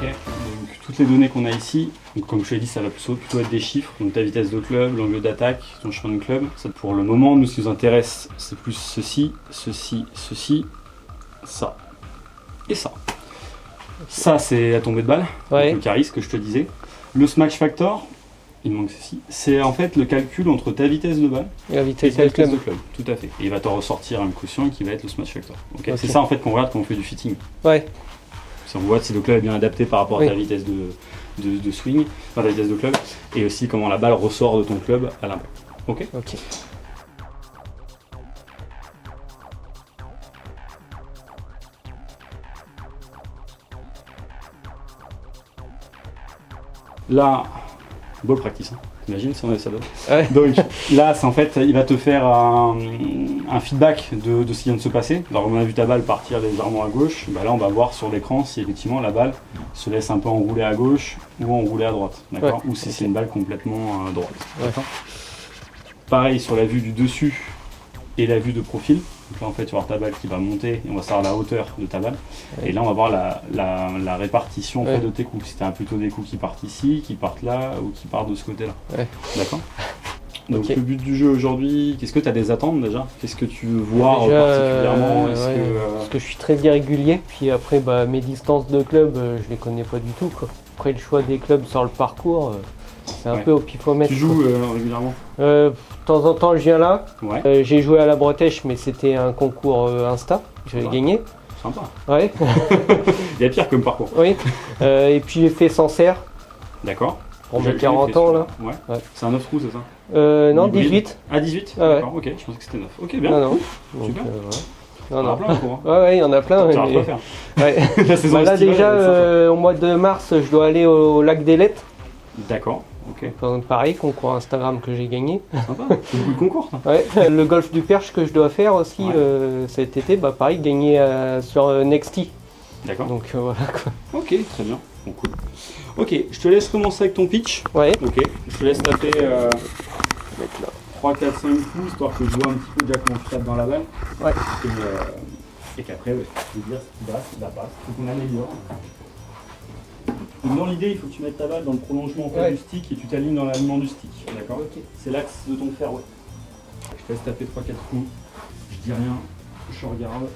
Donc toutes les données qu'on a ici, donc comme je te l'ai dit, ça va plutôt être des chiffres, donc ta vitesse de club, l'angle d'attaque, ton chemin de club. Ça, pour le moment, nous, ce qui nous intéresse, c'est plus ceci, ceci, ceci, ça et ça. Ça, c'est la tombée de balle, Ouais. donc le charisme que je te disais. Le smash factor, il manque ceci, c'est en fait le calcul entre ta vitesse de balle Et la et vitesse ta de vitesse club. de club. Tout à fait. Et il va te ressortir un quotient qui va être le smash factor. Ok. Ok. C'est ça en fait qu'on regarde quand on fait du fitting. Ouais. Si on voit si le club est bien adapté par rapport Oui. à ta vitesse de swing, enfin ta vitesse de club, et aussi comment la balle ressort de ton club à l'impact. Ok. Ok. Là, ball practice, hein. T'imagines si on avait ça d'autre. Ouais. Donc là, c'est en fait, il va te faire un feedback de ce qui vient de se passer. Alors on a vu ta balle partir légèrement à gauche, bah là on va voir sur l'écran si effectivement la balle se laisse un peu enrouler à gauche ou enrouler à droite, d'accord, Ouais. ou si c'est une balle complètement droite. Ouais. D'accord. Pareil sur la vue du dessus et la vue de profil. Donc là en fait tu vas voir ta balle qui va monter et on va savoir la hauteur de ta balle. Ouais. Et là on va voir la répartition en fait, Ouais. de tes coups. Si tu as plutôt des coups qui partent ici, qui partent là ou qui partent de ce côté-là. Ouais. D'accord. Donc Ok. le but du jeu aujourd'hui, qu'est-ce que tu as des attentes déjà? Qu'est-ce que tu veux voir Déjà, particulièrement? Est-ce ouais, que, parce que je suis très irrégulier, puis après bah, mes distances de club, je les connais pas du tout, quoi. Après le choix des clubs sur le parcours, c'est un Ouais. peu au pifomètre. tu joues régulièrement? De temps en temps je viens là, Ouais, j'ai joué à la Bretèche mais c'était un concours Insta, j'avais Ouais. gagné. sympa. Ouais, Il y a pire comme parcours. oui. Et puis j'ai fait Sancerre D'accord. pour Je mes l'ai 40 fait, ans là. Ouais. Ouais. C'est un 9 trous, c'est ça? Non, Hybride. 18. Ah 18? Ah ouais. D'accord, ok, je pensais que c'était 9. Ok, bien. Non, non. Donc, Super. voilà. On Non, en a non. plein en cours. Ouais, ouais, il y en a plein. Tu vas mais- pas faire. Ouais. La saison Bah, là estivale, déjà, elle est sympa. au mois de mars, je dois aller au lac d'Elette. D'accord, ok. Pareil, concours Instagram que j'ai gagné. Sympa. C'est beaucoup de concours, ça. Ouais. Le golf du Perche que je dois faire aussi Ouais. cet été, bah pareil, gagné sur Nexty. D'accord. Donc voilà quoi. Ok, très bien. Bon, cool. Ok, je te laisse commencer avec ton pitch. Ouais. Ok, je te laisse taper Mettre là. 3, 4, 5 coups, histoire que je vois un petit peu déjà comment tu tapes dans la balle. Ouais. Et qu'après, ouais, je peux dire ce qui va, ce qui va pas. Il faut qu'on améliore. Donc dans l'idée, il faut que tu mettes ta balle dans le prolongement en fait, Ouais. du stick et tu t'alignes dans l'alignement du stick. D'accord. Ok. C'est l'axe de ton fairway. Je te laisse taper 3, 4 coups. Je dis rien, je regarde.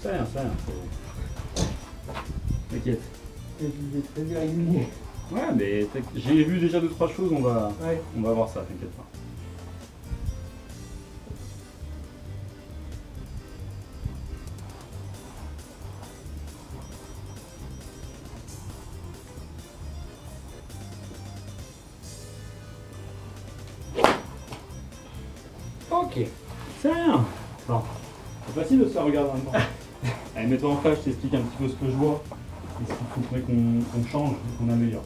Ça rien, ça rien. T'inquiète. Très irrégulier. Ouais, mais j'ai vu déjà 2-3 choses, on va Ouais. voir ça, t'inquiète pas. Ok, c'est rien. Bon, c'est facile de se faire regarder en même temps. Allez, mets-toi en face, je t'explique un petit peu ce que je vois et ce qu'il faudrait qu'on change et qu'on améliore.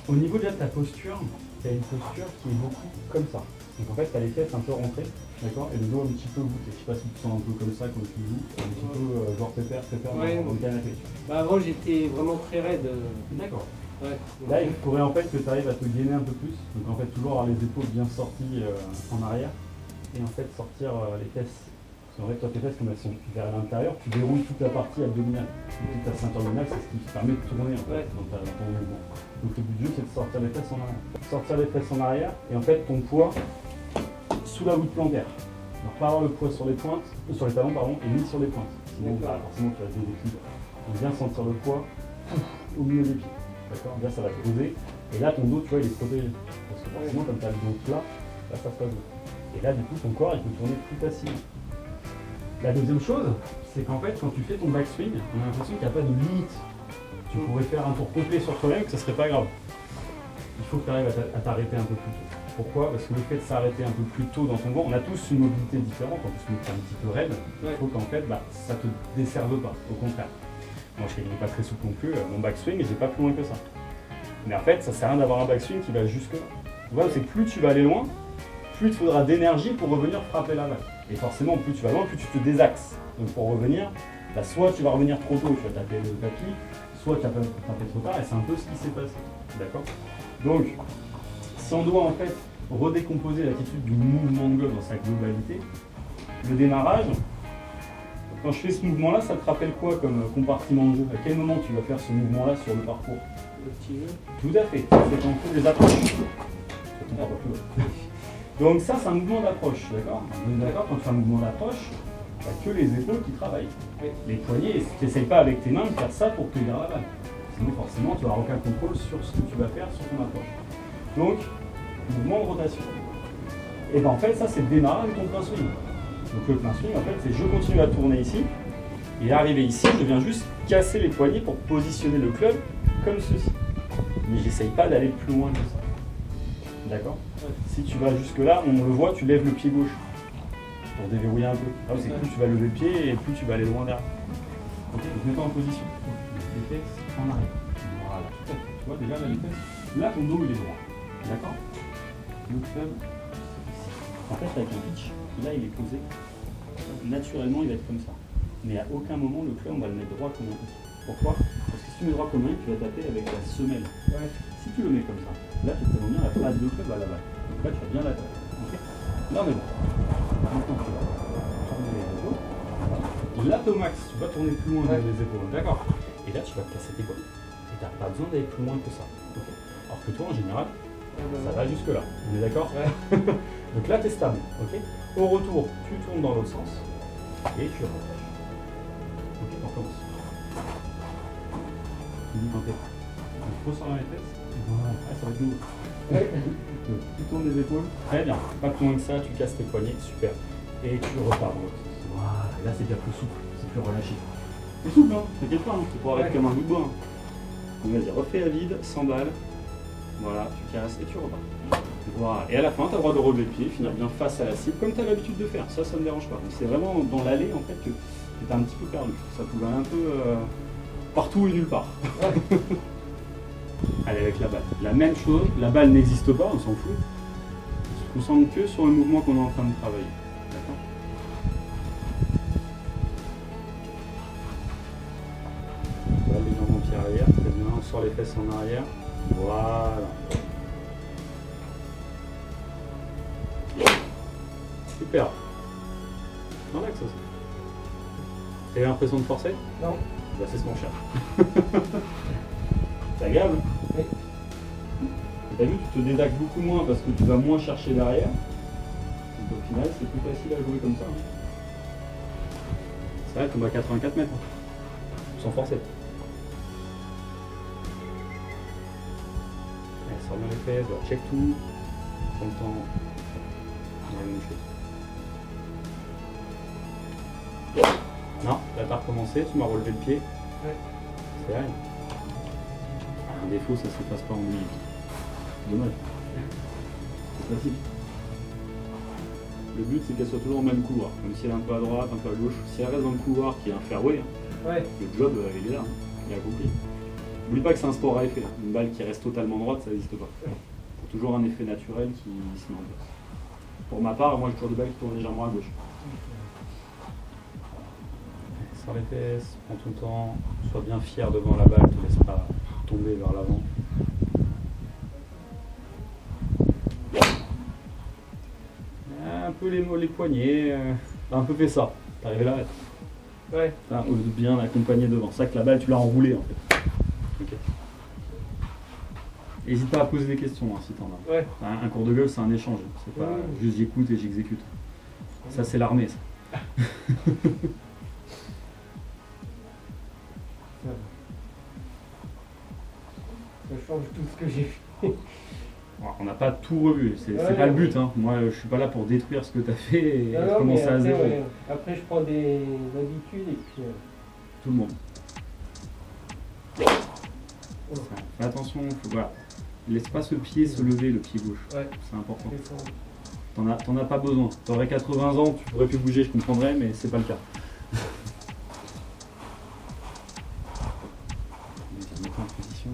Au niveau déjà de ta posture, tu as une posture qui est beaucoup comme ça. Donc en fait, tu as les fesses un peu rentrées, d'accord, et le dos un petit peu voûté. Je sais pas si tu sens un peu comme ça quand tu joues, un petit peu genre pépère Ouais, dans le canapé. Bah avant j'étais vraiment très raide. D'accord. Ouais. Là, il faudrait en fait que tu arrives à te gainer un peu plus. Donc en fait, toujours avoir les épaules bien sorties en arrière et en fait sortir les fesses. Parce qu'en fait, toi, tes fesses, comme elles sont vers l'intérieur, tu déroules toute la partie abdominale. Toute ta ceinture abdominale, c'est ce qui te permet de tourner en fait, Ouais. dans ton mouvement. Donc le but du jeu, c'est de sortir les fesses en arrière. Sortir les fesses en arrière et en fait, ton poids sous la voûte plantaire. Alors pas avoir le poids sur les pointes, sur les talons pardon, et ni sur les pointes. Sinon, bah, forcément, tu vas te déséquilibrer. Donc bien sentir le poids au milieu des pieds. D'accord. Là, ça va te poser. Et là, ton dos, tu vois, il est protégé. Parce que forcément, comme tu as le dos plat, là, ça se passe bien. Et là, du coup, ton corps, il peut tourner plus facilement. La deuxième chose, c'est qu'en fait, quand tu fais ton backswing, on a l'impression qu'il n'y a pas de limite. Tu pourrais faire un tour complet sur toi-même, que ça serait pas grave. Il faut que tu arrives à t'arrêter un peu plus tôt. Pourquoi? Parce que le fait de s'arrêter un peu plus tôt dans ton mouvement, on a tous une mobilité différente, en plus c'est un petit peu raide, il faut qu'en fait ça te desserve pas, au contraire. Moi je n'ai pas très souple non plus, mon backswing j'ai pas plus loin que ça. Mais en fait ça sert à rien d'avoir un backswing qui va jusque là. Tu vois, c'est que plus tu vas aller loin, plus il te faudra d'énergie pour revenir frapper la balle. Et forcément plus tu vas loin, plus tu te désaxes. Donc pour revenir, soit tu vas revenir trop tôt, tu vas taper le tapis, soit tu vas taper trop tard, et c'est un peu ce qui s'est passé. D'accord? Donc, si on doit en fait redécomposer l'attitude du mouvement de golf dans sa globalité, le démarrage, quand je fais ce mouvement-là, ça te rappelle quoi comme compartiment de jeu? À quel moment tu vas faire ce mouvement-là sur le parcours? Le petit jeu. Tout à fait, c'est quand on fait des approches. Donc ça, c'est un mouvement d'approche, d'accord? D'accord, quand tu fais un mouvement d'approche, tu n'as que les épaules qui travaillent. Les poignets, tu n'essayes pas avec tes mains de faire ça pour cueillir la balle. Sinon, forcément, tu n'auras aucun contrôle sur ce que tu vas faire sur ton approche. Donc, mouvement de rotation. Et bien en fait, ça, c'est le démarrage de ton plein swing. Donc le plein swing, en fait, c'est je continue à tourner ici, et arrivé ici, je viens juste casser les poignets pour positionner le club comme ceci. Mais j'essaye pas d'aller plus loin que ça. D'accord? Si tu vas jusque là, on le voit, tu lèves le pied gauche pour déverrouiller un peu. Alors c'est plus tu vas lever le pied et plus tu vas aller loin derrière. Ok, donc mets-toi en position. Les fesses en arrière. Voilà. Tu vois déjà là les fesses. Là ton dos il est droit. D'accord? Le club. En fait avec un pitch, là il est posé. Naturellement il va être comme ça. Mais à aucun moment le club on va le mettre droit comme un petit. Pourquoi? Parce que si tu mets droit comme un, tu vas taper avec la semelle. Si tu le mets comme ça, là tu te bien la face de club à la balle. Donc là tu vas bien la taper. Okay, là on est bon. Maintenant tu vas tourner les épaules. Là au max, tu vas tourner plus loin les épaules. D'accord? Et là tu vas casser tes poignets. Et tu n'as pas besoin d'aller plus loin que ça. Okay. Alors que toi en général, ça va jusque là. On est d'accord? Donc là tu es stable. Okay, au retour, tu tournes dans l'autre sens et tu relâches. Ok, on recommence. Tu dis quand t'es. Tu resserres la maîtresse. Voilà, ça va être nouveau. Donc, tu tournes les épaules. Très bien. Pas plus loin que ça, tu casses tes poignets. Super. Et tu repars dans l'autre sens. Voilà. Et là, c'est bien plus souple. C'est plus relâché. C'est souple, hein. T'inquiète pas, hein. Tu pourras arrêter comme un bout de bois. Hein. Donc, vas-y, refais à vide, 100 balles. Voilà, tu casses et tu repars. Voilà. Et à la fin, tu as le droit de relever le pied, finir bien face à la cible, comme tu as l'habitude de faire. Ça ne me dérange pas. C'est vraiment dans l'allée, en fait, que tu es un petit peu perdu. Ça pouvait aller un peu partout et nulle part. Allez, avec la balle. La même chose, la balle n'existe pas, on s'en fout. On se concentre que sur le mouvement qu'on est en train de travailler. D'accord? Voilà, les jambes en pied arrière, très bien. On sort les fesses en arrière. Voilà. Super. Relax aussi. T'as eu l'impression de forcer? Non. Bah c'est ce qu'on cherche. C'est agréable? Oui. T'as vu, tu te dédaques beaucoup moins parce que tu vas moins chercher derrière. Donc au final, c'est plus facile à jouer comme ça. Hein. C'est vrai qu'on va à 84 mètres. Hein. Sans forcer. Allez, sors bien les fesses, check tout. Prends le temps. La même chose. Non, là t'as recommencé, tu m'as relevé le pied. Ouais. C'est rien. Un défaut, ça se passe pas en 2 minutes. Dommage. C'est facile. Le but, c'est qu'elle soit toujours dans le même couloir. Même si elle est un peu à droite, un peu à gauche. Si elle reste dans le couloir qui est un fairway, le job, il est là. Il est accompli. N'oublie pas que c'est un sport à effet. Là. Une balle qui reste totalement droite, ça n'existe pas. Il faut toujours un effet naturel qui se met en place. Pour ma part, moi j'ai toujours des balles qui tournent légèrement à gauche. Sors les fesses, prends ton temps, sois bien fier devant la balle, ne te laisse pas tomber vers l'avant. Un peu les poignets, t'as un peu fait ça, t'es arrivé là. Ouais. Au lieu de bien l'accompagner devant, c'est ça que la balle tu l'as enroulée en fait. Okay. N'hésite pas à poser des questions hein, si t'en as. Ouais. Un cours de golf c'est un échange, c'est pas juste j'écoute et j'exécute. Ça c'est l'armée ça. Ça change tout ce que j'ai fait. On n'a pas tout revu, c'est pas le but. Hein. Moi je suis pas là pour détruire ce que tu as fait et commencer à zéro. Après je prends des habitudes et puis... Tout le monde. Fais attention, voilà. Laisse pas ce pied se lever, le pied gauche. Ouais. C'est important. C'est ça. T'en as pas besoin. T'aurais 80 ans, tu pourrais plus bouger, je comprendrais, mais c'est pas le cas. On va mettre en position.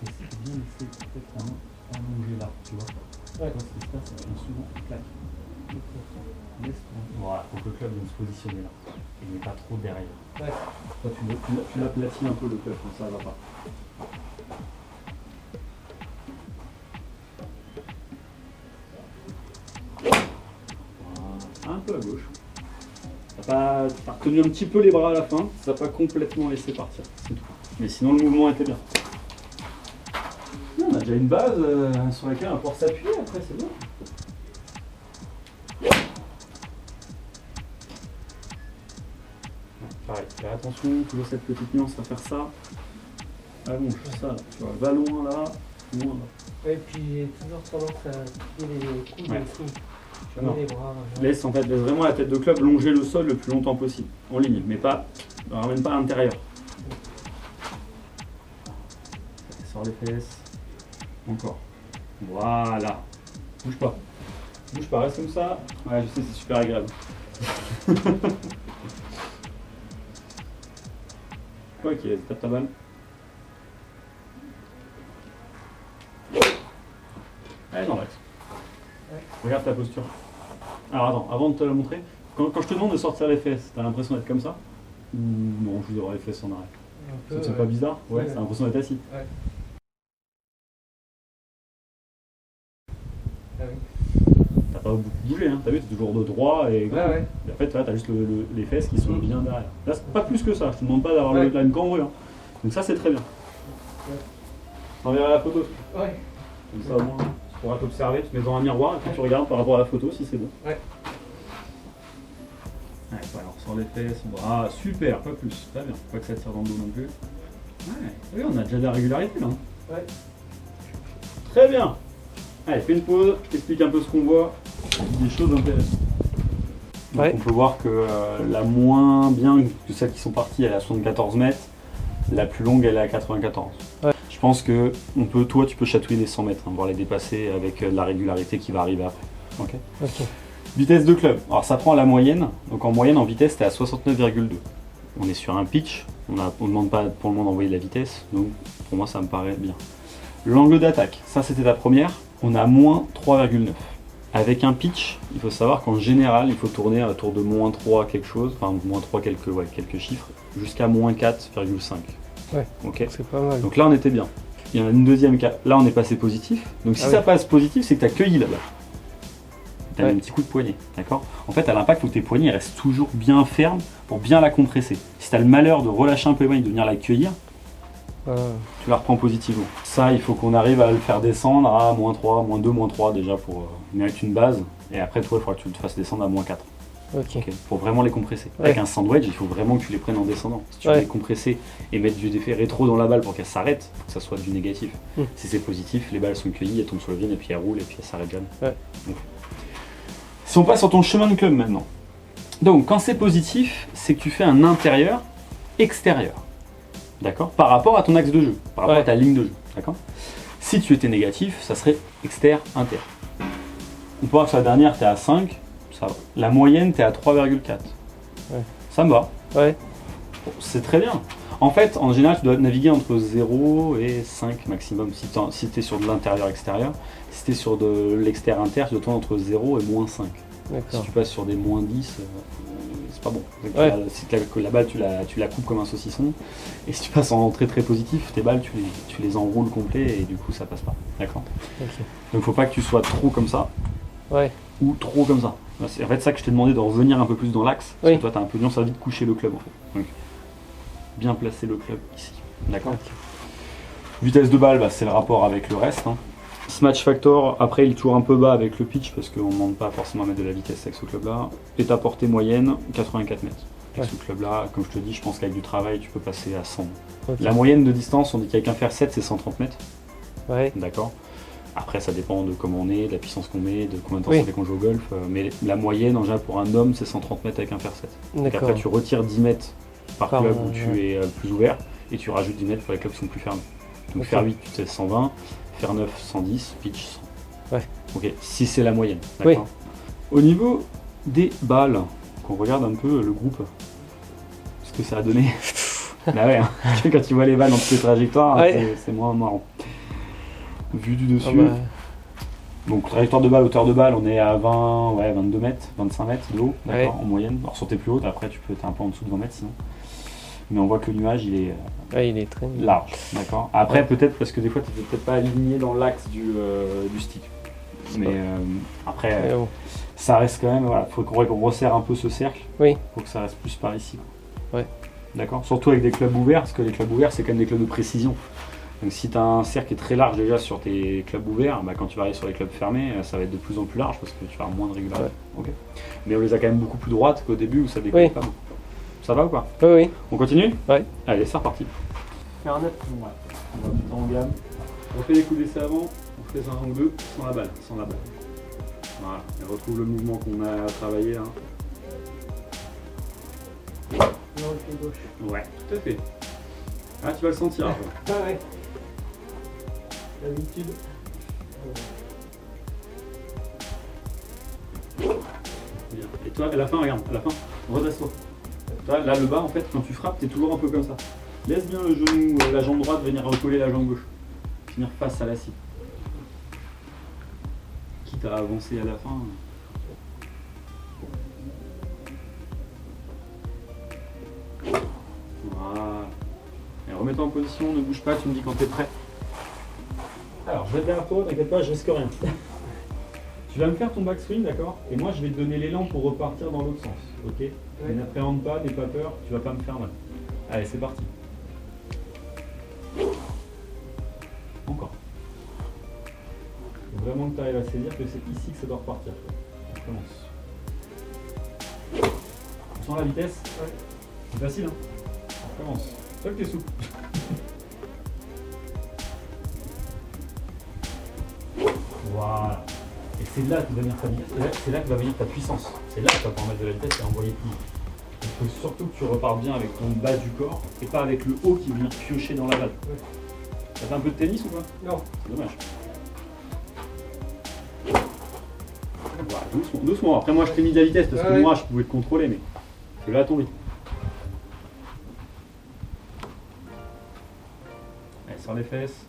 Et c'est bien laisser peut-être la main allongée là, tu vois. Ouais. Ce qui se passe, c'est qu'on souvent claque. Voilà, faut que le club vienne se positionner là. Il n'est pas trop derrière. Ouais. Toi, tu l'aplatis un peu le club, comme ça va pas. Voilà. Un peu à gauche. T'as retenu un petit peu les bras à la fin, ça n'a pas complètement laissé partir, c'est tout. Mais sinon le mouvement était bien. On a déjà une base sur laquelle on va pouvoir s'appuyer après, c'est bon. Pareil, fais attention, toujours cette petite nuance à faire ça. Allonge ça, tu vois, va loin là, loin là. Ouais, puis j'ai toujours tendance à plier les coudes Ouais. aussi. Je Non. mets les bras. Laisse vraiment la tête de club longer le sol le plus longtemps possible, en ligne, mais pas, ne ramène pas à l'intérieur. Sors les fesses, encore. Voilà, bouge pas, reste comme ça. Ouais, je sais, c'est super agréable. Ok, vas-y, tape ta balle. Allez, dans l'axe. Ouais. Regarde ta posture. Alors attends, avant de te la montrer, quand je te demande de sortir les fesses, t'as l'impression d'être comme ça? Ou non, je veux avoir les fesses en arrêt. Un peu, C'est pas bizarre? Ouais, Ouais. c'est l'impression d'être assis. Ouais. Ah oui. T'as pas beaucoup bougé, hein. T'as vu, t'es toujours de droit et. Ouais. Et en fait, là, t'as juste les fesses qui sont bien derrière. Là, c'est pas plus que ça, je te demande pas d'avoir Ouais. là une cambrure. Hein. Donc ça, c'est très bien. Ouais. Je t'enverrai la photo. Ouais. Comme ça, au moins, tu pourras t'observer, tu te mets dans un miroir et puis tu regardes par rapport à la photo si c'est bon. Ouais. Ouais, alors sur les fesses, ah super, pas plus, très bien, pas que ça tire dans le dos non plus. Ouais, oui, on a déjà de la régularité là. Hein. Ouais. Très bien. Allez, fais une pause, je t'explique un peu ce qu'on voit, des choses intéressantes. Donc, Ouais. on peut voir que la moins bien que celles qui sont parties, elle est à 74 mètres, la plus longue, elle est à 94. Ouais. Je pense que toi, tu peux chatouiller les 100 mètres, hein, voire les dépasser avec la régularité qui va arriver après. Ok. Ok. Vitesse de club. Alors ça prend la moyenne. Donc en moyenne, en vitesse, t'es à 69,2. On est sur un pitch. On ne demande pas pour le moment d'envoyer de la vitesse. Donc pour moi, ça me paraît bien. L'angle d'attaque. Ça, c'était la première. On est à moins 3,9. Avec un pitch, il faut savoir qu'en général, il faut tourner autour de moins 3 quelque chose. Enfin, moins 3 quelques chiffres. Jusqu'à moins 4,5. Ouais. Ok. C'est pas mal. Donc là, on était bien. Il y en a une deuxième cas. Là, on est passé positif. Donc si Ah ça oui. passe positif, c'est que tu as cueilli là-bas. Tu as Ouais. un petit coup de poignet, d'accord? En fait, à l'impact, il faut que tes poignets restent toujours bien fermes pour bien la compresser. Si tu as le malheur de relâcher un peu les poignets et de venir la cueillir, tu la reprends positivement. Ça, il faut qu'on arrive à le faire descendre à moins 3, moins 2, moins 3 déjà pour mettre une base. Et après, toi, il faudra que tu le fasses descendre à moins 4. Ok. Ok, pour vraiment les compresser. Ouais. Avec un sandwich, il faut vraiment que tu les prennes en descendant. Si tu veux Ouais. les compresser et mettre du effet rétro dans la balle pour qu'elle s'arrête, il faut que ça soit du négatif. Si c'est positif, les balles sont cueillies, elles tombent sur le vide et puis elles roulent et puis elles s'arrêtent jamais. Ouais. Donc, si on passe sur ton chemin de club maintenant. Donc quand c'est positif, c'est que tu fais un intérieur extérieur. D'accord? Par rapport à ton axe de jeu, par rapport Ouais. à ta ligne de jeu. D'accord? Si tu étais négatif, ça serait exter-inter. On peut voir que sur la dernière, tu es à 5. Ça va. La moyenne, tu es à 3,4. Ouais. Ça me va. Ouais. Bon, c'est très bien. En fait, en général, tu dois naviguer entre 0 et 5 maximum si tu es sur de l'intérieur-extérieur. Si tu es sur de l'extérieur-inter, tu dois tourner entre 0 et moins 5. Si D'accord. tu passes sur des moins 10, c'est pas bon. Donc, Ouais. Si la balle, tu la coupes comme un saucisson. Et si tu passes en très très positif, tes balles, tu les enroules complet et du coup, ça passe pas. D'accord? Ok. Donc, faut pas que tu sois trop comme ça Ouais. ou trop comme ça. C'est en fait ça que je t'ai demandé de revenir un peu plus dans l'axe. Parce Oui. que toi, tu as un peu bien servi de coucher le club en fait. Donc, bien placer le club ici. D'accord? Ok. Vitesse de balle, bah, c'est le rapport avec le reste. Hein. Smash factor, après il est toujours un peu bas avec le pitch parce qu'on ne demande pas forcément à mettre de la vitesse avec ce club-là. Et ta portée moyenne, 84 mètres. Avec Ouais. ce club-là, comme je te dis, je pense qu'avec du travail, tu peux passer à 100. Ok. La moyenne de distance, on dit qu'avec un fer 7, c'est 130 mètres. Ouais. D'accord. Après, ça dépend de comment on est, de la puissance qu'on met, de combien de temps Oui. ça fait qu'on joue au golf. Mais la moyenne, en général, pour un homme, c'est 130 mètres avec un fer 7. Donc D'accord. après, tu retires 10 mètres par Par club un- où tu es plus ouvert et tu rajoutes 10 mètres pour les clubs qui sont plus fermés. Donc Ok. fer 8, tu testes 120, fer 9, 110, pitch 100. Ouais. Ok, si c'est la moyenne. D'accord. Au niveau des balles, qu'on regarde un peu le groupe, ce que ça a donné. Bah ouais, hein. Quand tu vois les balles dans toutes les trajectoires, Ouais. c'est moins marrant. Vu du dessus. Ah bah, Donc trajectoire de balle, hauteur de balle, on est à 20, ouais, 22 mètres, 25 mètres de haut, d'accord, en moyenne. Alors sur tes plus hautes, après tu peux être un peu en dessous de 20 mètres sinon. Mais on voit que le nuage il est ouais, il est très large, d'accord. Après peut-être parce que des fois tu n'es peut-être pas aligné dans l'axe du stick. Mais après Mais bon. ça reste quand même, voilà, faudrait qu'on resserre un peu ce cercle Oui. pour que ça reste plus par ici. Ouais. D'accord. Surtout avec des clubs ouverts, parce que les clubs ouverts c'est quand même des clubs de précision. Donc si tu as un cercle qui est très large déjà sur tes clubs ouverts, bah, quand tu vas arriver sur les clubs fermés, ça va être de plus en plus large parce que tu vas avoir moins de régularité. Ok. Mais on les a quand même beaucoup plus droites qu'au début où ça décolle Oui. pas beaucoup. Ça va ou pas? Oui, oui. On continue? Ouais. Allez, c'est reparti. Faire un net, ouais. On va tout en gamme. On fait les coups d'essai avant, on fait un ou deux sans la balle. Sans la balle. Voilà. Et retrouve le mouvement qu'on a travaillé. Hein. Non, le pied gauche. Ouais, tout à fait. Ah, tu vas le sentir après. Ah ouais. D'habitude. Bien. Et toi, à la fin, regarde, à la fin, redresse-toi. Là, le bas, en fait, quand tu frappes, t'es toujours un peu comme ça. Laisse bien le genou, la jambe droite venir recoller la jambe gauche. Finir face à la cible. Quitte à avancer à la fin. Voilà. Et remets-toi en position, ne bouge pas, tu me dis quand t'es prêt. Alors, je vais être derrière toi, t'inquiète pas, je risque rien. Tu vas me faire ton backswing, d'accord? Et moi, je vais te donner l'élan pour repartir dans l'autre sens, ok? Mais n'appréhende pas, n'aie pas peur, tu vas pas me faire mal. Allez, c'est parti. Encore. Faut vraiment que tu arrives à saisir que c'est ici que ça doit repartir. On commence. On sent la vitesse? Ouais. C'est facile, hein? On commence. Toi que t'es souple. Voilà. Et c'est là que va venir ta vitesse, c'est là que va venir ta puissance. C'est là que tu vas pouvoir mettre de la vitesse et envoyer plus vite. Il faut surtout que tu repartes bien avec ton bas du corps et pas avec le haut qui vient piocher dans la balle. Ouais. Ça fait un peu de tennis ou pas? Non. C'est dommage. Voilà, doucement, doucement. Après moi je t'ai mis de la vitesse parce que Ouais. moi je pouvais te contrôler mais fais-le à ton rythme. Allez, sors les fesses.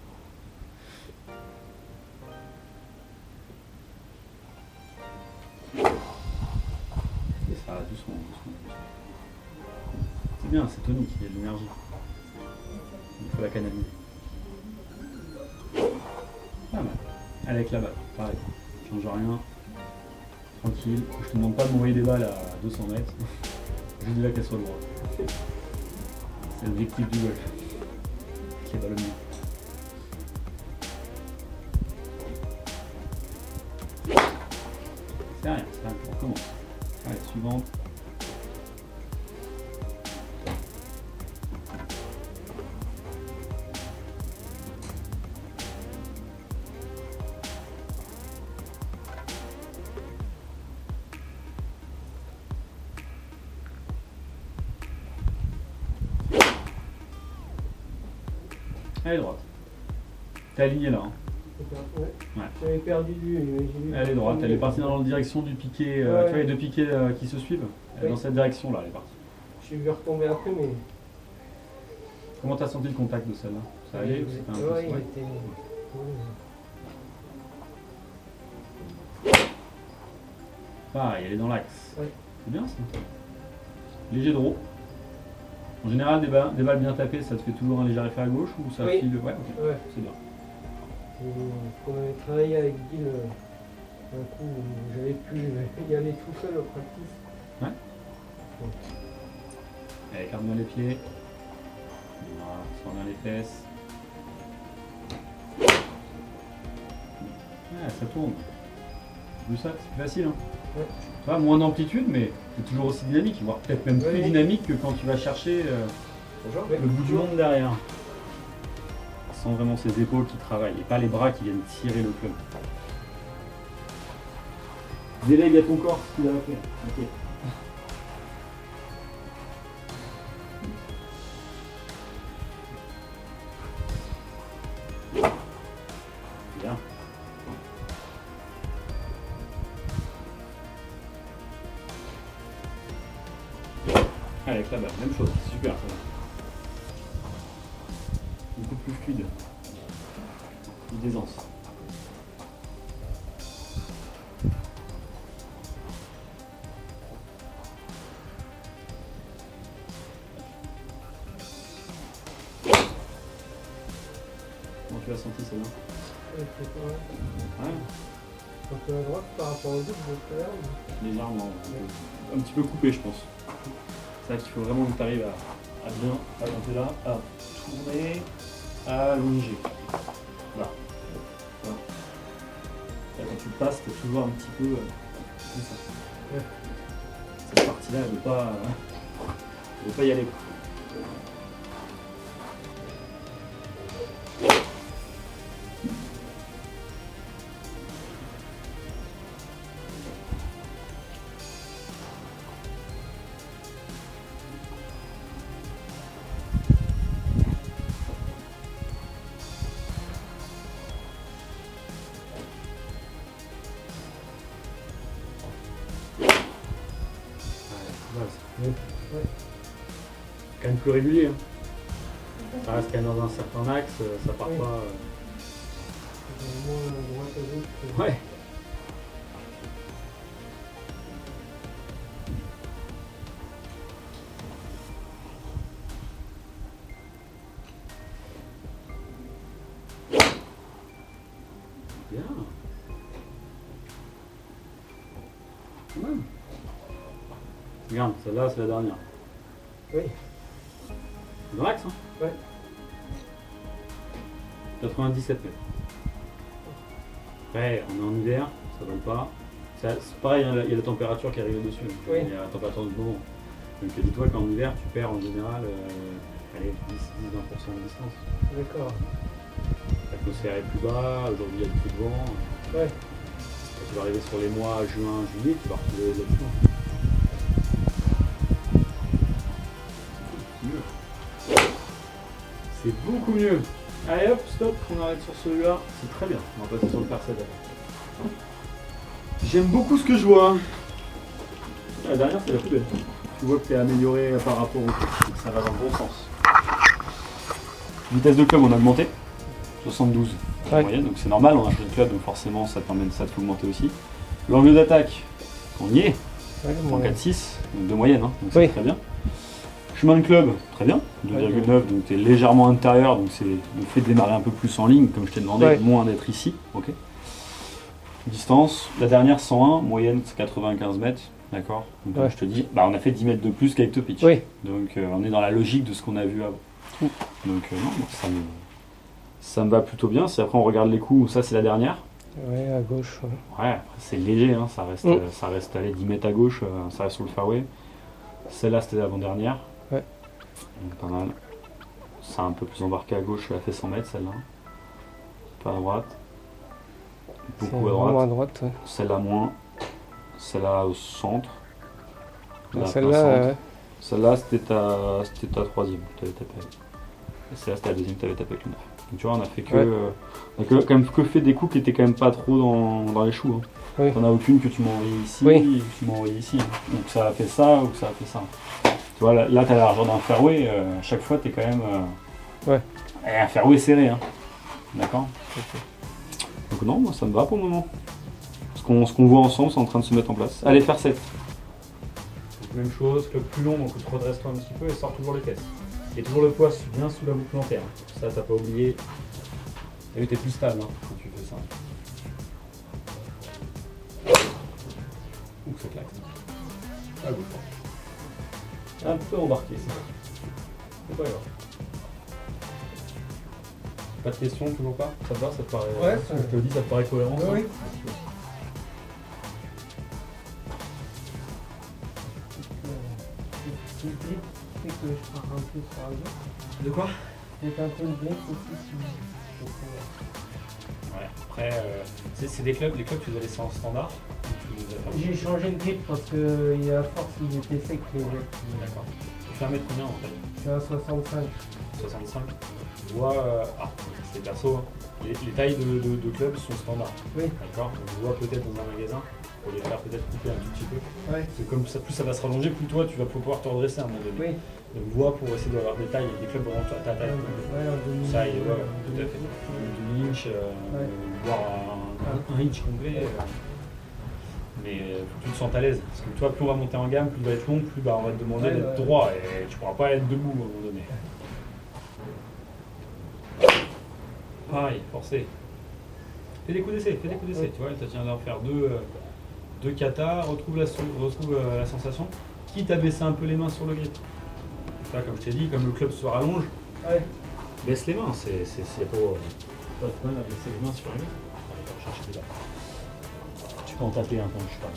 Et ça, doucement, doucement, doucement. C'est bien, c'est tonique, il y a de l'énergie. Il faut la canaliser. Pas mal. Allez, avec la balle, pareil. Change rien. Tranquille. Je te demande pas de m'envoyer des balles à 200 mètres. Juste là qu'elles soient droites. C'est l'objectif du golf. Qui est pas le mien. C'est rien, c'est rien. On recommence. Allez, suivante. Elle est droite. T'es aligné là. Hein. Ouais. Ouais. J'avais perdu de vue, mais j'ai vu. Elle est droite, elle est partie dans la direction du piqué. Ouais. Tu vois les deux piquets qui se suivent. Elle est dans Oui. cette direction là, elle est partie. Je suis vu retomber après, mais. Comment t'as senti le contact de celle-là? Ça allait ou c'était un peu Ouais, il ouais. était. Pareil, elle est dans l'axe. Ouais. C'est bien ça. Léger draw. En général, des balles bien tapées, ça te fait toujours un léger effet à gauche ou ça Oui. file? Ouais, ok. Ouais. C'est bien. On avait travaillé avec Guy un coup où j'avais pu y aller tout seul au practice. Allez, garde bien les pieds. Voilà, sors bien les fesses. Ouais, ça tourne. Vu ça, c'est plus facile. Hein. Ouais. Tu vois, moins d'amplitude, mais c'est toujours aussi dynamique, voire peut-être même plus Oui. dynamique que quand tu vas chercher le bout du monde derrière. sent vraiment ses épaules qui travaillent et pas les bras qui viennent tirer le club. Délègue à ton corps ce qu'il a à faire. Ok. Bien. Avec la balle, même chose, super ça va. Beaucoup plus fluide. Plus d'aisance. Comment tu l'as senti celle-là? Ouais. Un peu à droite par rapport aux autres, je vais Légèrement. Un petit peu coupé je pense. C'est vrai qu'il faut vraiment que tu arrives à bien, à quand t'es là, à tourner, à allonger. Là. Voilà. Là, quand tu passes, t'es toujours un petit peu comme ça. Ouais. Cette partie-là, elle ne veut pas y aller. Ouais. Quand même plus régulier. Hein. Ça reste quand même dans un certain axe, ça part Oui. pas. Moins à droite à gauche. Ouais. Bien. Quand même. Regarde, celle-là c'est la dernière. Oui. Dans l'axe, hein? Ouais. 97 mètres. Après, on est en hiver, ça vole pas. C'est pareil, hein, il y a la température qui arrive dessus. Oui. Il y a la température du moment. Donc dis-toi qu'en hiver, tu perds en général allez, 10-20% de distance. D'accord. L'atmosphère est plus bas, aujourd'hui il y a beaucoup de vent. Ouais. Quand tu vas arriver sur les mois juin, juillet, tu vas retrouver la distance. C'est beaucoup mieux. Allez hop, stop, on arrête sur celui-là. C'est très bien. On va passer sur le percé. J'aime beaucoup ce que je vois. La dernière, c'est la plus belle. Tu vois que tu es amélioré par rapport au truc, donc ça va dans le bon sens. Vitesse de club, on a augmenté. 72 en Ouais. moyenne, donc c'est normal, on a changé de club, donc forcément ça te permet de augmenter aussi. L'angle d'attaque, on y est, Ouais, en moi, 4,6, donc de moyenne, hein, donc c'est Oui. très bien. Chemin de club, très bien, 2,9, donc tu es légèrement intérieur, donc c'est le fait de démarrer un peu plus en ligne, comme je t'ai demandé, Ouais. moins d'être ici. Ok. Distance, la dernière 101, moyenne c'est 95 mètres, d'accord. Donc comme Ouais. je te dis, bah, on a fait 10 mètres de plus qu'avec Top Pitch. Oui. Donc on est dans la logique de ce qu'on a vu avant. Mm. Donc non, ça me va plutôt bien. Si après on regarde les coups, ça c'est la dernière. ouais, à gauche. Ouais. Ouais, après c'est léger, hein, ça reste allez, 10 mètres à gauche, ça reste sur le fairway. Celle-là c'était l'avant-dernière. Ouais. Donc pas mal. C'est un peu plus embarqué à gauche, elle a fait 100 mètres celle-là. Pas à droite. C'est Beaucoup à vraiment droite. à droite. Ouais. Celle-là moins. Celle-là au centre. Là, plein Celle-là, centre. Celle-là c'était ta troisième que tu avais tapé avec. Et celle-là c'était la deuxième que tu avais tapé avec le 9. Donc tu vois, on a fait que. Ouais. On a quand même que fait des coups qui étaient quand même pas trop dans les choux. Hein. Oui. T'en as aucune que tu m'as envoyé ici Oui. et que tu m'as envoyé ici. Donc ça a fait ça ou que ça a fait ça. Tu vois, là t'as la largeur d'un fairway, à chaque fois t'es quand même. Ouais. Et un fairway serré, hein. D'accord. Ok. Donc non, moi ça me va pour le moment. Ce qu'on voit ensemble, c'est en train de se mettre en place. Allez, faire 7. Même chose, club plus long, donc redresse-toi un petit peu et sors toujours les fesses. Et toujours le poids bien sous la boucle plantaire. Ça, t'as pas oublié. T'as vu, t'es plus stable hein, quand tu fais ça. Ouh, ça claque. Ah, oui. Un peu embarqué, ça. C'est pas grave. Pas de questions, toujours pas? Ça te va? Ça te paraît. Ouais, ce que je te dis, ça te paraît cohérent? ça Oui. C'est que je pars un peu sur la gauche. De quoi? peut-être un peu une griffe aussi si je trouve. Ouais. Après, c'est des clubs, les clubs tu les as laissés en standard ou tu les as pas? J'ai changé de griffe parce que à force ils étaient secs les web. D'accord. Tu fais 1 mètre combien en fait? Je suis à 65. 65. Je vois, c'est perso, hein. Les tailles de clubs sont standards. Oui. D'accord. Donc je vois peut-être dans un magasin, pour les faire peut-être couper un tout petit peu. Ouais. C'est comme ça, plus ça va se rallonger, plus toi tu vas pouvoir te redresser à un moment donné. Oui. Donc vois pour essayer d'avoir des tailles, des clubs vraiment à ta taille. Ouais, un demi. Ça, il ouais, tout à fait. Du inch, voire un inch complet. Mais faut que tu te sentes à l'aise. Parce que toi, plus on va monter en gamme, plus il va être long, plus on va te demander d'être droit. Et tu pourras pas être debout à un moment donné. Pareil, forcé. Fais des coups d'essai, Tu vois, tu viens d'en faire deux katas, retrouve la sensation. Quitte à baisser un peu les mains sur le grip. Là, comme je t'ai dit, comme le club se rallonge, baisse les mains. C'est pas de problème à baisser les mains sur le grip. Allez, chercher des là. Tu peux en taper un quand je suis pas.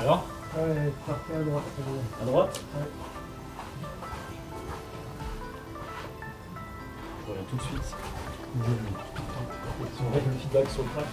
Alors? Ouais, parfait à droite. À droite? Ouais. Je reviens tout de suite. Si on règle le feedback sur le track.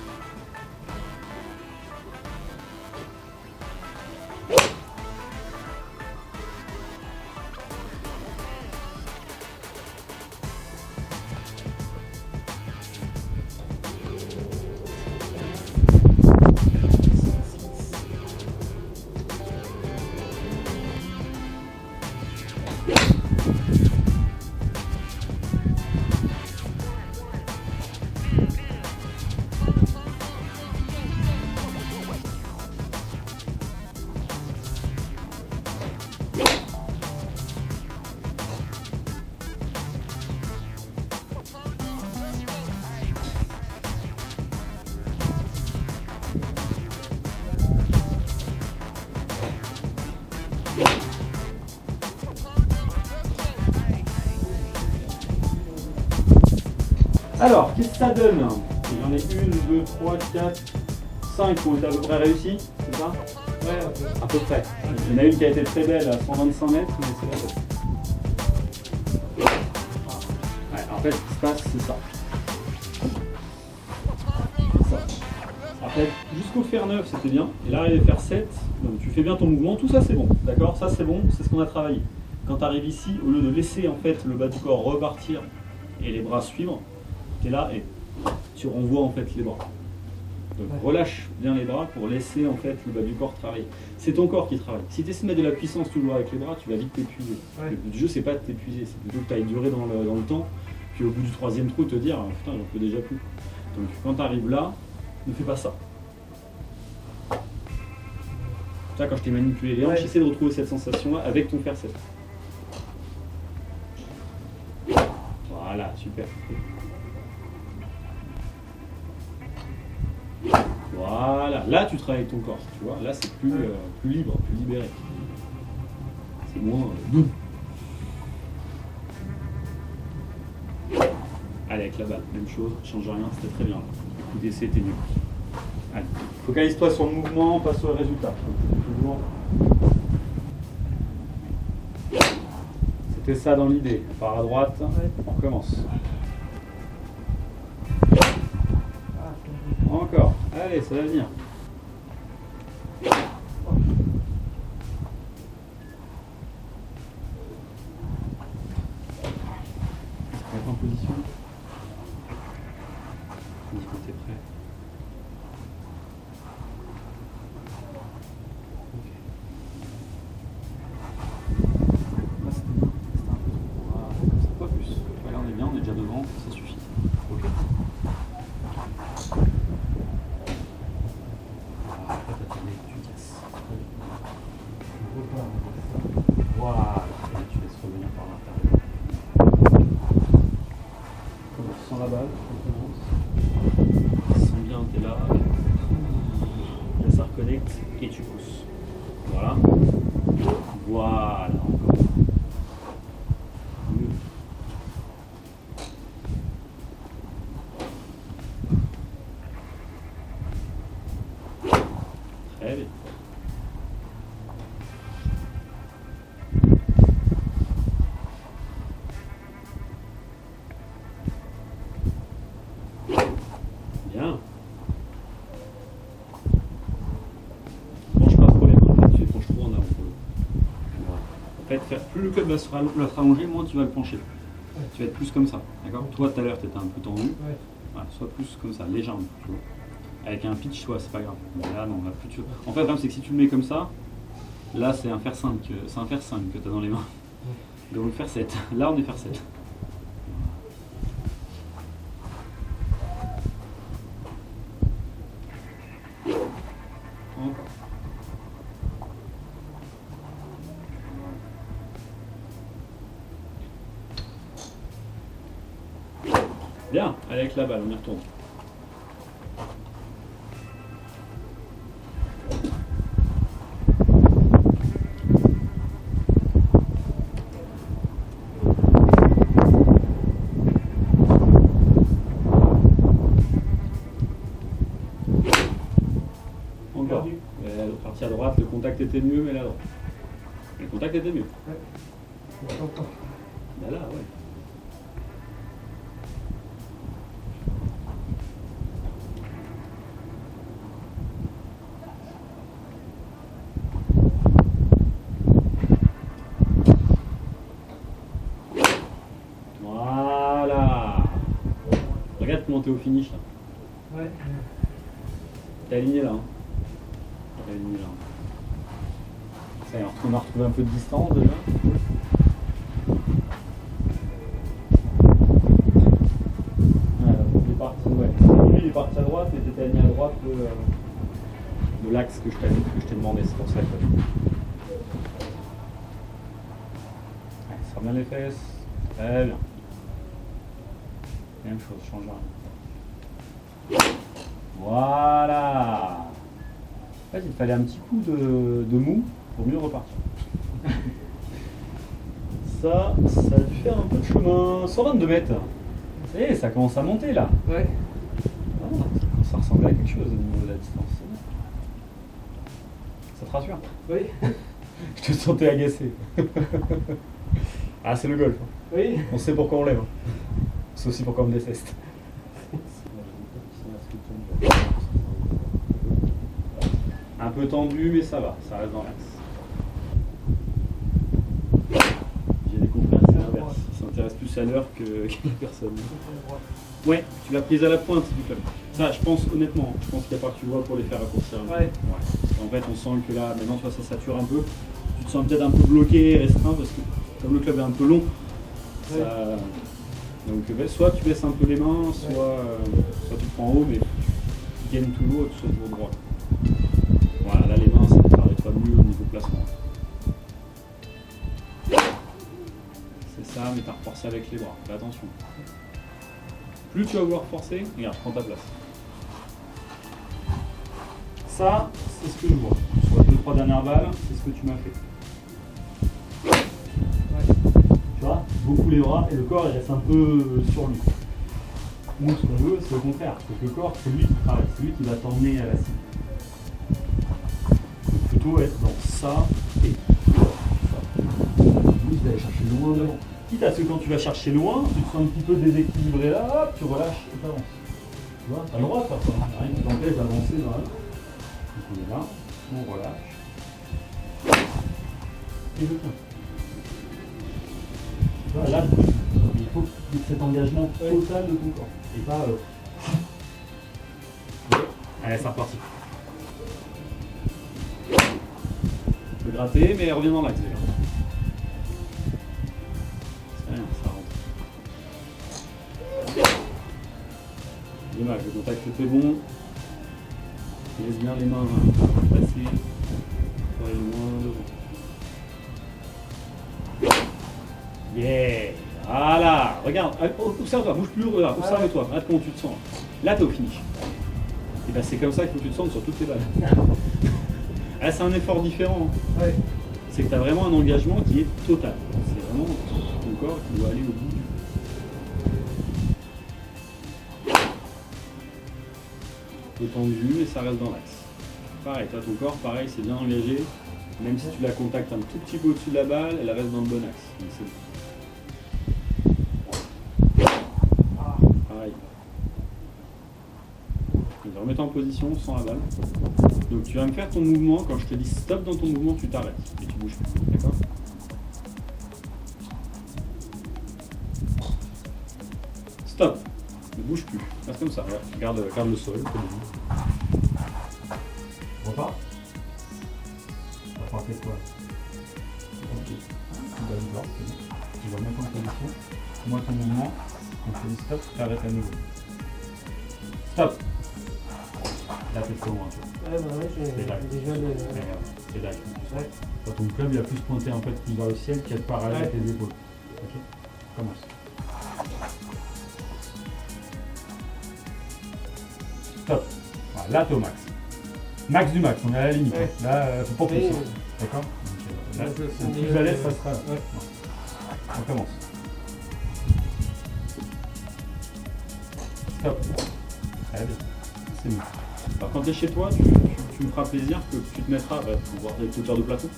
Alors, qu'est-ce que ça donne? Il y en a 1, 2, 3, 4, 5 qui ont été à peu près réussis, c'est ça? Ouais, un peu. À peu près. Il y en a une qui a été très belle à 125 mètres, mais c'est la bonne. Ouais, en fait, ce qui se passe, c'est ça. Après, jusqu'au fer 9, c'était bien. Et là, arrivé fer 7, donc tu fais bien ton mouvement, tout ça c'est bon. D'accord? Ça c'est bon, c'est ce qu'on a travaillé. Quand tu arrives ici, au lieu de laisser en fait le bas du corps repartir et les bras suivre, tu es là et tu renvoies en fait les bras. Donc relâche bien les bras pour laisser en fait le bas du corps travailler. C'est ton corps qui travaille. Si tu essaies de mettre de la puissance toujours avec les bras, tu vas vite t'épuiser. Ouais. Le but du jeu, c'est pas de t'épuiser, c'est plutôt que tu ailles durer dans le temps, puis au bout du 3e trou, te dire putain, j'en peux déjà plus. Donc quand tu arrives là, ne fais pas ça. Ça, quand je t'ai manipulé les hanches, essaie de retrouver cette sensation-là avec ton fer 7. Voilà, super. Voilà, là tu travailles avec ton corps, tu vois, là c'est plus libre, plus libéré. C'est moins doux. Allez, avec la balle, même chose, change rien, c'était très bien. Le coup d'essai était mieux. Allez, focalise-toi sur le mouvement, pas sur le résultat. Toujours. C'était ça dans l'idée. On part à droite, on recommence. Encore. Allez, ça va venir. En position. Dis quand t'es prêt. Ok. faire, plus le club va se rallonger, moins tu vas le pencher. Ouais. Tu vas être plus comme ça, d'accord? Ok. Toi tout à l'heure tu étais un peu tendu, Ouais. voilà, sois plus comme ça, légèrement, tu vois. Avec un pitch, soit c'est pas grave. Mais là non, là plus tu... En fait le problème c'est que si tu le mets comme ça, là c'est un fer 5, c'est un fer 5 que tu as dans les mains. Donc fer 7, là on est fer 7. Encore. Bien, allez avec la balle, on y retourne. Encore. Partie à droite, le contact était mieux, mais là non. Le contact était mieux. Encore. Là, ouais. Voilà. Regarde comment t'es au finish là. Ouais. T'es aligné là. Hein. T'es aligné là. Ça y est, on a retrouvé un peu de distance déjà. Il est parti, ouais. Lui il est parti à droite et t'étais aligné à droite de l'axe que je t'ai demandé, c'est pour ça que. Ouais, serre bien les fesses. Très bien. Même chose, change rien. Voilà. En fait, il te fallait un petit coup de mou pour mieux repartir. Ça a dû faire un peu de chemin. 122 mètres. Ça y est, ça commence à monter là. Ouais. Ah, ça ressemble à quelque chose au niveau de la distance. Ça te rassure? Oui. Je te sentais agacé. Ah, c'est le golf. Oui. On sait pourquoi on lève. C'est aussi pourquoi on déteste. Un peu tendu, mais ça va, ça reste dans l'axe. J'ai des confrères, c'est l'inverse. Ils s'intéressent plus à l'heure que la personne. Ouais, tu l'as prise à la pointe du club. Ça, je pense, honnêtement, je pense qu'il n'y a pas que tu vois pour les faire raccourcir. Ouais. En fait, on sent que là, maintenant, tu vois, ça sature un peu. Tu te sens peut-être un peu bloqué, restreint, parce que comme le club est un peu long, Ouais. ça... Donc, soit tu baisses un peu les mains, soit tu te prends en haut, mais tu gagnes toujours, tu sois toujours droit. Voilà, là, les mains, ça te paraîtra mieux au niveau placement. C'est ça, mais tu as reforcé avec les bras. Fais attention. Plus tu vas vouloir forcer, regarde, prends ta place. Ça, c'est ce que je vois. Sur les 2-3 dernières balles, c'est ce que tu m'as fait. Tu vois, beaucoup les bras et le corps il reste un peu sur lui. Nous, ce qu'on veut, c'est au contraire. C'est que le corps, c'est lui qui travaille, c'est lui qui va t'emmener à la cible. Donc plutôt être dans ça et ça. Lui, il va aller chercher loin devant. Quitte à ce que quand tu vas chercher loin, tu te sens un petit peu déséquilibré là, hop, tu relâches et t'avances. Tu vois, t'as le droit de faire ça. Il n'y a rien qui t'empêche d'avancer dans la... Donc on est là, on relâche. Et je tiens. Tu vois, là, il faut cet engagement total de ton corps. Et pas... Allez, c'est reparti. Tu peux gratter, mais reviens dans l'axe déjà. C'est rien, ça rentre. Dommage, le contact était bon. Laisse bien les mains passer. Pour aller loin devant. Yeah! Voilà! Regarde, observe-toi, bouge plus, regarde, observe-toi, regarde comment tu te sens. Là, t'es au finish. Et ben c'est comme ça qu'il faut que tu te sentes sur toutes tes balles. Là, c'est un effort différent. Ouais. C'est que tu as vraiment un engagement qui est total. C'est vraiment ton corps qui doit aller au bout. Un peu tendu, mais ça reste dans l'axe. Pareil, toi, ton corps, pareil, c'est bien engagé. Même si tu la contactes un tout petit peu au-dessus de la balle, elle reste dans le bon axe. Donc c'est bon. Pareil. Remets-toi en position sans la balle. Donc tu vas me faire ton mouvement. Quand je te dis stop dans ton mouvement, tu t'arrêtes et tu bouges plus. D'accord? Stop. Ne bouge plus. Reste comme ça. Ouais. Garde le sol. Repars. Repars tes poids. Ok. Tu vas mettre en position. Moi ton mouvement. On fait du stop. Tu arrêtes à nouveau. Stop. Là t'es trop loin. Ouais, bah ouais, j'ai déjà le... C'est là. Ouais. Quand ton club il a plus pointé en fait plus vers le ciel qu'il y a de parallèle à tes épaules. Ok. Commence. Stop. Voilà, là t'es au max. Max du max, on est à la limite. Ouais. Là, faut pas pousser. Oui. D'accord. Là, Ouais, je le sens plus déjà à l'aise, le- ça sera là. Ouais. On commence. Stop. Très bien. C'est bon. Alors quand tu es chez toi, tu me feras plaisir que tu te mettras, pour voir les hauteurs de plafond.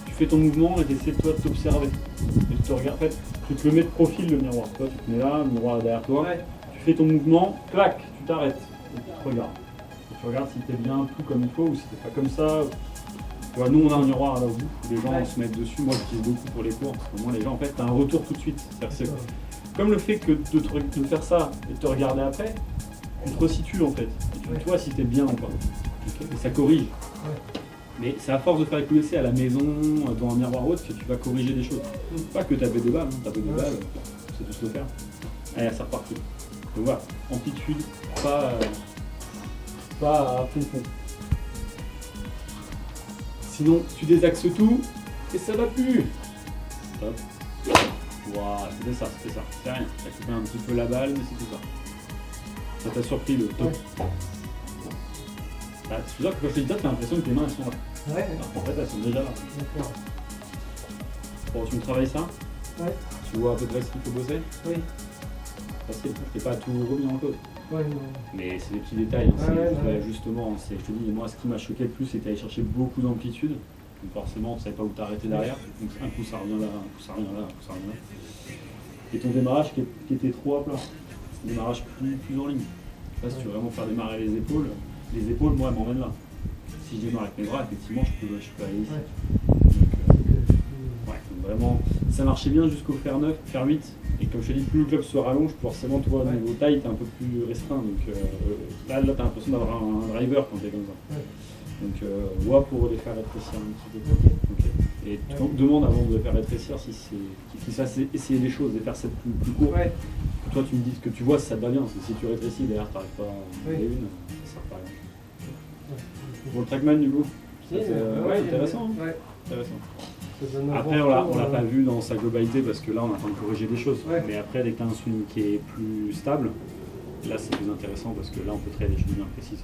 Tu fais ton mouvement et tu essaies toi de t'observer. Et tu te regardes, en fait, tu te le mets de profil le miroir. Toi, tu te mets là, le miroir est derrière toi. Ouais. Tu fais ton mouvement, clac, tu t'arrêtes. Et tu te regardes. Et tu regardes si t'es bien tout comme il faut ou si t'es pas comme ça. Tu vois, nous on a un miroir là au bout, les gens Ouais. se mettent dessus. Moi j'utilise beaucoup pour les cours, parce que moi les gens en fait t'as un retour tout de suite. C'est-à-dire que c'est comme le fait que de faire ça et de te regarder après, tu te resitues en fait. Et tu vois si t'es bien ou pas. Ok. Et ça corrige. Ouais. Mais c'est à force de faire les coups d'essai à la maison, dans un miroir autre, que tu vas corriger des choses. Pas que taper des balles, hein. Taper des balles, c'est tous le faire. Allez, c'est reparti. Donc voilà, amplitude, pas à fond fond. Sinon, tu désaxes tout et ça va plus. Stop. Voilà, c'était ça. C'est rien. T'as coupé un petit peu la balle, mais c'était ça. Ça t'a surpris le top. Ouais. Bah, c'est sûr que quand je te dis ça, t'as l'impression que tes mains elles sont là. Ouais. Alors qu'en fait, elles sont déjà là. D'accord. Bon, tu me travailles ça? Ouais. Tu vois à peu près ce qu'il faut bosser? Oui. Facile, je t'ai pas tout remis en cause. Ouais, non. Mais c'est des petits détails. Hein. Ouais. Justement, je te dis, moi ce qui m'a choqué le plus, c'est d'aller chercher beaucoup d'amplitude. Donc forcément, tu savais pas où t'arrêter derrière. Donc un coup ça revient là, un coup ça revient là, un coup ça revient là. Et ton démarrage qui était trop à plat. C'est un démarrage plus en ligne. Là, si tu veux vraiment faire démarrer les épaules, moi, elles m'emmènent là. Si je démarre avec mes bras, effectivement, je peux aller ici. Ouais. Ouais, donc vraiment, ça marchait bien jusqu'au fer 9, fer 8. Et comme je te dis, plus le club se rallonge, forcément, toi, au Ouais. niveau taille, t'es un peu plus restreint. Donc là, t'as l'impression d'avoir un driver quand t'es comme ça. Ouais. Donc, ouais, pour les faire rétrécir un petit peu. Ok. Et tu te demandes avant de les faire rétrécir si c'est qu'ils fassent essayer des choses, de faire cette plus court. Ouais. Que toi, tu me dises que tu vois si ça te va bien. Parce que si tu rétrécis, derrière, t'arrives pas à Oui. en une, ça sert pas à rien. Pour le trackman, du coup, Si, ouais, intéressant. Hein. Ouais. Intéressant. Ça donne un Après, bon on retour, l'a pas vu dans sa globalité parce que là, on est en train de corriger des choses. Ouais. Mais après, dès que tu as un swing qui est plus stable, là, c'est plus intéressant parce que là, on peut travailler des choses bien précises.